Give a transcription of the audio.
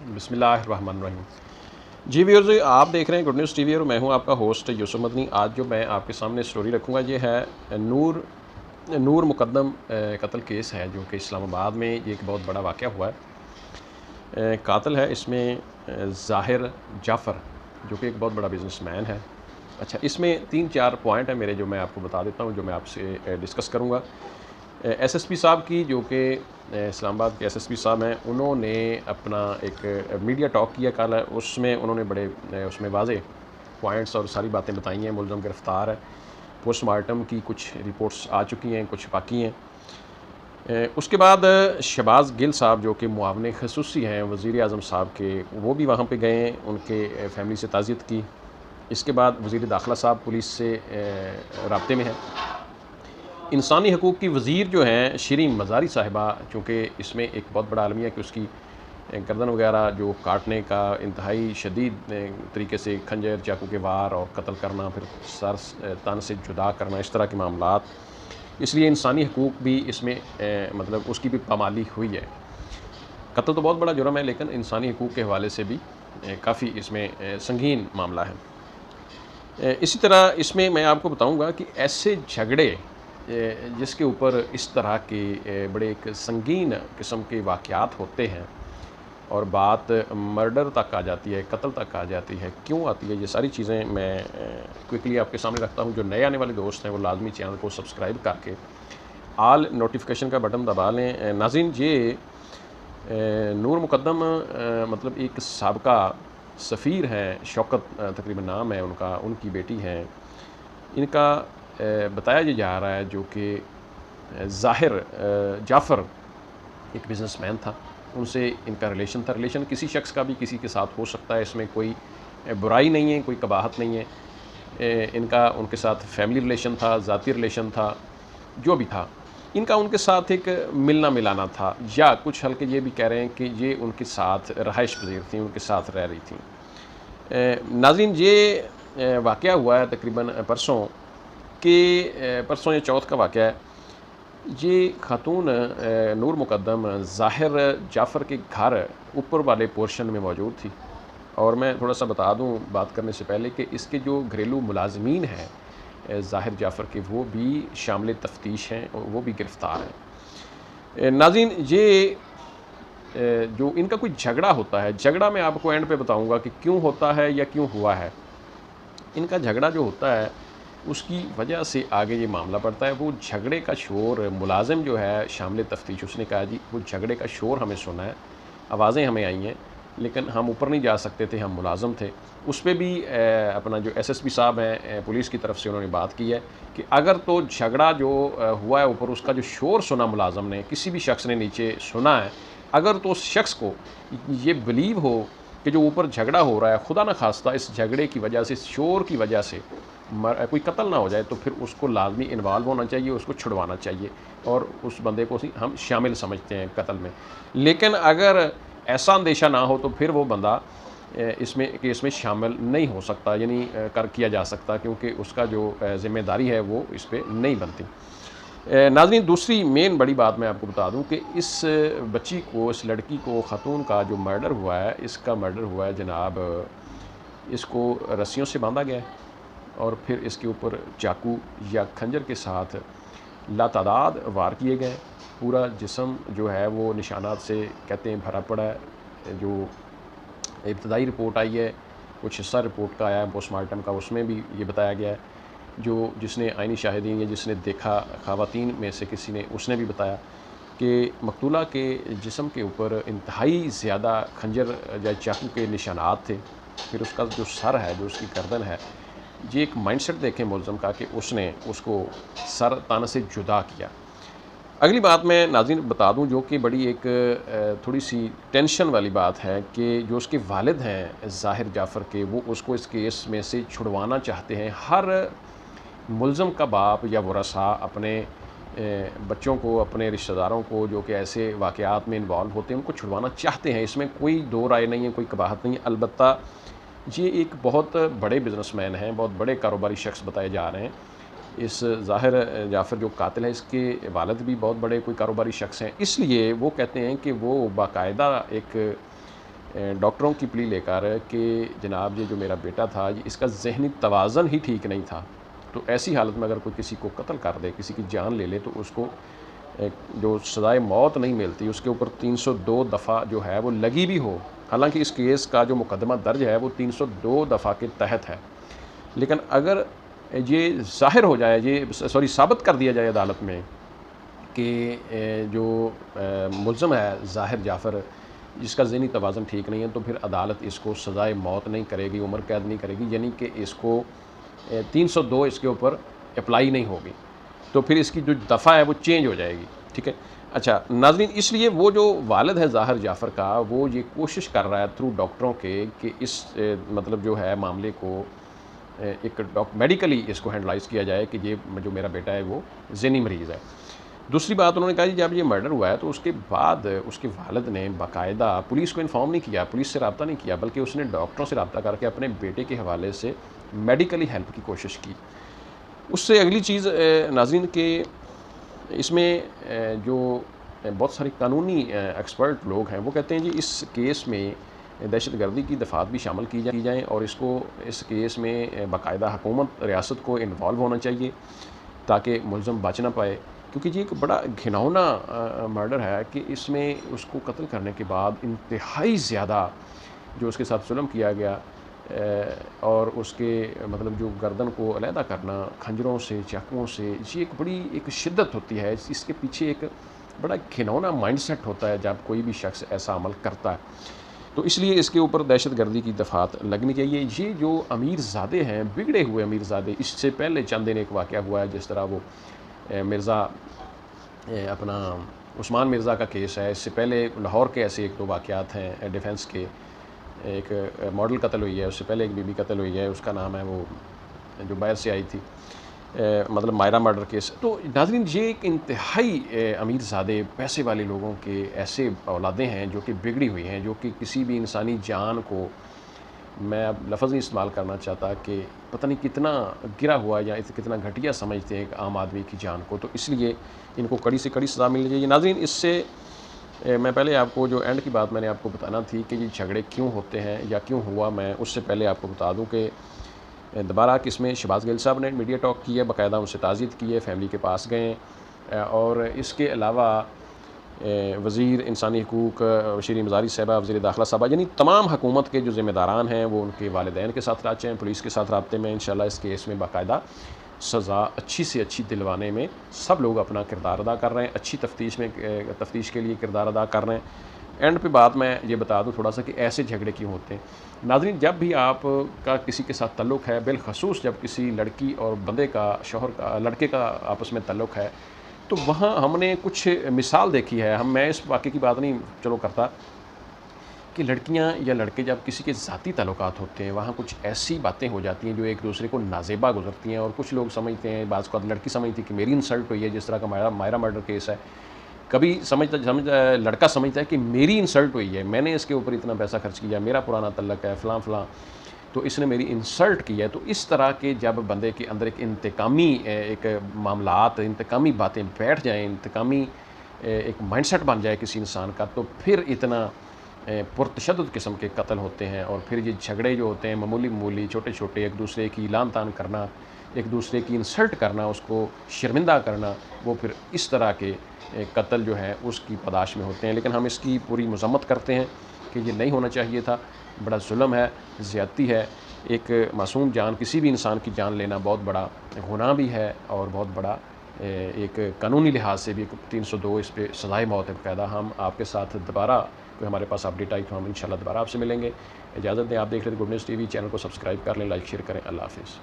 बिस्मिल्लाहिर्रहमानिर्रहीम। जी व्यूअर्स, आप देख रहे हैं गुड न्यूज़ टीवी और मैं हूं आपका होस्ट यूसुफ मदनी। आज जो मैं आपके सामने स्टोरी रखूंगा ये है नूर नूर मुकद्दम कत्ल केस है जो कि इस्लामाबाद में ये एक बहुत बड़ा वाक़या हुआ है। कातिल है इसमें ज़ाहिर जाफ़र, जो कि एक बहुत बड़ा बिज़नेसमैन है। अच्छा, इसमें 3-4 पॉइंट हैं मेरे, जो मैं आपको बता देता हूँ, जो मैं आपसे डिस्कस करूँगा। एसएसपी साहब की, जो कि इस्लामाबाद के एसएसपी साहब हैं, उन्होंने अपना एक मीडिया टॉक किया कल। उसमें उन्होंने बड़े उसमें वाज़ेह पॉइंट्स और सारी बातें बताई हैं। मुलज़म गिरफ़्तार है, पोस्टमार्टम की कुछ रिपोर्ट्स आ चुकी हैं, कुछ बाकी हैं। उसके बाद शहबाज़ गिल साहब, जो कि मुआवन ख़ुसूसी हैं वज़ीर आज़म साहब के, वो भी वहाँ पे गए, उनके फैमिली से ताज़ियत की। इसके बाद वज़ीर दाखिला साहब पुलिस से राब्ते में हैं। इंसानी हकूक़ की वज़ीर जो हैं शिरीन मज़ारी साहिबा, चूँकि इसमें एक बहुत बड़ा अलमिया कि उसकी गर्दन वगैरह जो काटने का इंतहाई शदीद तरीके से खंजर चाकू के वार और कत्ल करना, फिर सर तन से जुदा करना, इस तरह के मामलात, इसलिए इंसानी हकूक़ भी इसमें मतलब उसकी भी पामाली हुई है। कत्ल तो बहुत बड़ा जुर्म है, लेकिन इंसानी हकूक़ के हवाले से भी काफ़ी इसमें संगीन मामला है। इसी तरह इसमें मैं आपको बताऊंगा कि ऐसे झगड़े जिसके ऊपर इस तरह के बड़े एक संगीन किस्म के वाक़यात होते हैं और बात मर्डर तक आ जाती है, कत्ल तक आ जाती है, क्यों आती है, ये सारी चीज़ें मैं क्विकली आपके सामने रखता हूँ। जो नए आने वाले दोस्त हैं वो लाजमी चैनल को सब्सक्राइब करके आल नोटिफिकेशन का बटन दबा लें। नाज़रीन, ये नूर मुकद्दम मतलब एक साबका सफ़ीर हैं, शौकत तकरीबन नाम है उनका, उनकी बेटी हैं। इनका बताया ये जा रहा है, जो कि ज़ाहिर जाफ़र एक बिज़नेसमैन था, उनसे इनका रिलेशन था। रिलेशन किसी शख्स का भी किसी के साथ हो सकता है, इसमें कोई बुराई नहीं है, कोई कबाहत नहीं है। इनका उनके साथ फैमिली रिलेशन था, ज़ाती रिलेशन था, जो भी था। इनका उनके साथ एक मिलना मिलाना था, या कुछ हल्के ये भी कह रहे हैं कि ये उनके साथ रहाइश पज़ीर थी, उनके साथ रह रही थी। नाज़रीन, ये वाक़या हुआ है तकरीबन परसों परसों या चौथ का वाक़या है। ये खातून नूर मुकद्दम ज़ाहिर जाफ़र के घर ऊपर वाले पोर्शन में मौजूद थी। और मैं थोड़ा सा बता दूं बात करने से पहले कि इसके जो घरेलू मुलाज़मीन हैं ज़ाहिर जाफ़र के, वो भी शामिल तफ्तीश हैं और वो भी गिरफ़्तार हैं। नाज़रीन, ये जो इनका कोई झगड़ा होता है, झगड़ा मैं आपको एंड पे बताऊंगा कि क्यों होता है या क्यों हुआ है। इनका झगड़ा जो होता है उसकी वजह से आगे ये मामला पड़ता है। वो झगड़े का शोर, मुलाजिम जो है शामिल तफ्तीश, उसने कहा जी वो झगड़े का शोर हमें सुना है, आवाज़ें हमें आई हैं, लेकिन हम ऊपर नहीं जा सकते थे, हम मुलाजिम थे। उस पर भी अपना जो एसएसपी साहब हैं पुलिस की तरफ से, उन्होंने बात की है कि अगर तो झगड़ा जो हुआ है ऊपर, उसका जो शोर सुना मुलाजिम ने, किसी भी शख्स ने नीचे सुना है, अगर तो उस शख्स को ये बिलीव हो कि जो ऊपर झगड़ा हो रहा है, खुदा न खास्ता इस झगड़े की वजह से, इस शोर की वजह से कोई कत्ल ना हो जाए, तो फिर उसको लाजमी इन्वॉल्व होना चाहिए, उसको छुड़वाना चाहिए, और उस बंदे को हम शामिल समझते हैं कत्ल में। लेकिन अगर ऐसा अंदेशा ना हो तो फिर वो बंदा इसमें केस में शामिल नहीं हो सकता, यानी कर किया जा सकता, क्योंकि उसका जो ज़िम्मेदारी है वो इस पर नहीं बनती। नाज़रीन, दूसरी मेन बड़ी बात मैं आपको बता दूं कि इस बच्ची को, इस लड़की को, ख़ातून का जो मर्डर हुआ है, इसका मर्डर हुआ है जनाब, इसको रस्सियों से बांधा गया है और फिर इसके ऊपर चाकू या खंजर के साथ लातादाद वार किए गए। पूरा जिस्म जो है वो निशानात से कहते हैं भरा पड़ा है। जो इब्तदाई रिपोर्ट आई है, कुछ हिस्सा रिपोर्ट का आया है पोस्टमार्टम का, उसमें भी ये बताया गया है। जो जिसने आइनी शाहिदीन या जिसने देखा ख़वातीन में से किसी ने, उसने भी बताया कि मकतूला के जिस्म के ऊपर इंतहाई ज़्यादा खंजर या चाकू के निशानात थे। फिर उसका जो सर है, जो उसकी गर्दन है, ये एक माइंडसेट देखें मुलज़म का कि उसने उसको सर तन से जुदा किया। अगली बात मैं नाज़रीन बता दूं, जो कि बड़ी एक थोड़ी सी टेंशन वाली बात है, कि जो उसके वालिद हैं ज़ाहिर जाफ़र के, वो उसको इस केस में से छुड़वाना चाहते हैं। हर मुलज़म का बाप या वरसा अपने बच्चों को, अपने रिश्तेदारों को जो कि ऐसे वाक़यात में इन्वॉल्व होते हैं, उनको छुड़वाना चाहते हैं। इसमें कोई दो राय नहीं है, कोई कबाहत नहीं है। अलबत्ता ये एक बहुत बड़े बिज़नेसमैन हैं, बहुत बड़े कारोबारी शख्स बताए जा रहे हैं। इस ज़ाहिर जाफ़र जो कातिल है, इसके वालिद भी बहुत बड़े कोई कारोबारी शख्स हैं, इसलिए वो कहते हैं कि वो बाकायदा एक डॉक्टरों की प्ली लेकर कि जनाब ये जो मेरा बेटा था ये इसका ज़हनी तवाज़न ही ठीक नहीं था, तो ऐसी हालत में अगर कोई किसी को कत्ल कर दे, किसी की जान ले ले, तो उसको जो सज़ाए मौत नहीं मिलती, उसके ऊपर 302 दफ़ा जो है वो लगी भी हो। हालांकि इस केस का जो मुकदमा दर्ज है वो 302 दफ़ा के तहत है, लेकिन अगर ये ज़ाहिर हो जाए, ये सॉरी साबित कर दिया जाए अदालत में कि जो मुल्ज़म है ज़ाहिर जाफ़र, जिसका ज़हनी तवाज़न ठीक नहीं है, तो फिर अदालत इसको सज़ाए मौत नहीं करेगी, उम्र कैद नहीं करेगी, यानी कि इसको 302 इसके ऊपर अप्लाई नहीं होगी, तो फिर इसकी जो दफ़ा है वो चेंज हो जाएगी। ठीक है। अच्छा नाज़रीन, इसलिए वो जो वालिद है ज़ाहिर जाफ़र का, वो ये कोशिश कर रहा है थ्रू डॉक्टरों के कि इस मतलब जो है मामले को एक मेडिकली इसको हैंडलाइज़ किया जाए कि ये जो मेरा बेटा है वो ज़हनी मरीज़ है। दूसरी बात उन्होंने कहा कि जब ये मर्डर हुआ है तो उसके बाद उसके वालिद ने बाकायदा पुलिस को इन्फॉर्म नहीं किया, पुलिस से रब्ता नहीं किया, बल्कि उसने डॉक्टरों से रब्ता करके अपने बेटे के हवाले से मेडिकली हेल्प की कोशिश की। उससे अगली चीज़ नाज़रीन के इसमें जो बहुत सारे कानूनी एक्सपर्ट लोग हैं वो कहते हैं जी इस केस में दहशतगर्दी की दफ़ात भी शामिल की जाएँ और इसको इस केस में बाकायदा हुकूमत रियासत को इन्वॉल्व होना चाहिए ताकि मुलज़म बच ना पाए, क्योंकि ये एक बड़ा घिनौना मर्डर है कि इसमें उसको कत्ल करने के बाद इंतहाई ज़्यादा जो उसके साथ जुल्म किया गया और उसके मतलब जो गर्दन को अलहदा करना खंजरों से, चाकुओं से, ये एक बड़ी एक शिद्दत होती है। इसके पीछे एक बड़ा घिनौना माइंडसेट होता है जब कोई भी शख्स ऐसा अमल करता है, तो इसलिए इसके ऊपर दहशतगर्दी की दफ़ात लगनी चाहिए। ये जो अमीरज़ादे हैं, बिगड़े हुए अमीरज़ादे, इससे पहले चंद दिन एक वाक़या हुआ है जिस तरह वो मिर्ज़ा अपना उस्मान मिर्ज़ा का केस है, इससे पहले लाहौर के ऐसे एक दो वाक़यात हैं डिफेंस के। एक मॉडल कत्ल हुई है, उससे पहले एक बीबी कत्ल हुई है, उसका नाम है वो जो बाहर से आई थी, मतलब मायरा मर्डर केस। तो नाज़रीन ये एक इंतहाई अमीरज़ादे पैसे वाले लोगों के ऐसे औलादें हैं जो कि बिगड़ी हुई हैं, जो कि किसी भी इंसानी जान को, मैं अब लफ्ज़ नहीं इस्तेमाल करना चाहता कि पता नहीं कितना गिरा हुआ या कितना घटिया समझते हैं एक आम आदमी की जान को, तो इसलिए इनको कड़ी से कड़ी सज़ा मिलनी चाहिए। नाज़रीन इससे मैं पहले आपको जो एंड की बात मैंने आपको बताना थी कि ये झगड़े क्यों होते हैं या क्यों हुआ, मैं उससे पहले आपको बता दूं कि दोबारा किसमें शहबाज गिल साहब ने मीडिया टॉक की है, बाकायदा उनसे ताज़ीद की है, फैमिली के पास गए और इसके अलावा वज़ीर इंसानी हकूक़ शरी मज़ारी साहबा, वज़ीर दाखिला साहबा, यानी तमाम हुकूमत के जो ज़िम्मेदारान हैं वो उनके वालिदैन के साथ राचे हैं, पुलिस के साथ राब्ते में। इंशाल्लाह इस केस में बाकायदा सज़ा अच्छी से अच्छी दिलवाने में सब लोग अपना किरदार अदा कर रहे हैं, अच्छी तफ्तीश के लिए किरदार अदा कर रहे हैं। एंड पे बात मैं ये बता दूं थोड़ा सा कि ऐसे झगड़े क्यों होते हैं। नाज़रीन जब भी आपका किसी के साथ तल्लुक़ है, बिलखसूस जब किसी लड़की और बंदे का, शौहर का, लड़के का आपस में तल्लुक़ है, तो वहाँ हमने कुछ मिसाल देखी है। मैं इस वाक़े की बात नहीं चलो करता कि लड़कियां या लड़के जब किसी के ज़ाती ताल्लुकात होते हैं, वहाँ कुछ ऐसी बातें हो जाती हैं जो एक दूसरे को नाज़ेबा गुजरती हैं और कुछ लोग समझते हैं, बाज़ को लड़की समझती है कि मेरी इंसल्ट हुई है, जिस तरह का मायरा मर्डर केस है। कभी लड़का समझता है कि मेरी इंसल्ट हुई है, मैंने इसके ऊपर इतना पैसा खर्च किया, मेरा पुराना तल्लक है, फ़लाँ फ़लाँ, तो इसने मेरी इंसल्ट की है। तो इस तरह के जब बंदे के अंदर एक इंतकामी एक मामलात, इंतकामी बातें बैठ जाएँ, इंतकामी एक माइंडसेट बन जाए किसी इंसान का, तो फिर इतना पुरतशद्दुद किस्म के कत्ल होते हैं और फिर ये झगड़े जो होते हैं मामूली छोटे छोटे, एक दूसरे की लान तान करना, एक दूसरे की इंसल्ट करना, उसको शर्मिंदा करना, वो फिर इस तरह के कत्ल जो है उसकी पदाश में होते हैं। लेकिन हम इसकी पूरी मज़म्मत करते हैं कि ये नहीं होना चाहिए था, बड़ा जुल्म है, ज़्यादती है। एक मासूम जान, किसी भी इंसान की जान लेना बहुत बड़ा गुनाह भी है और बहुत बड़ा एक कानूनी लिहाज से भी एक 302 इस पे सज़ाए मौत है बाकायदा। हम आपके साथ दोबारा कोई हमारे पास अपडेट आई तो हम इंशाल्लाह दोबारा आपसे मिलेंगे। इजाज़त दें, आप देख रहे थे गुड न्यूज़ टीवी। चैनल को सब्सक्राइब कर लें, लाइक शेयर करें। अल्लाह हाफ़िज़।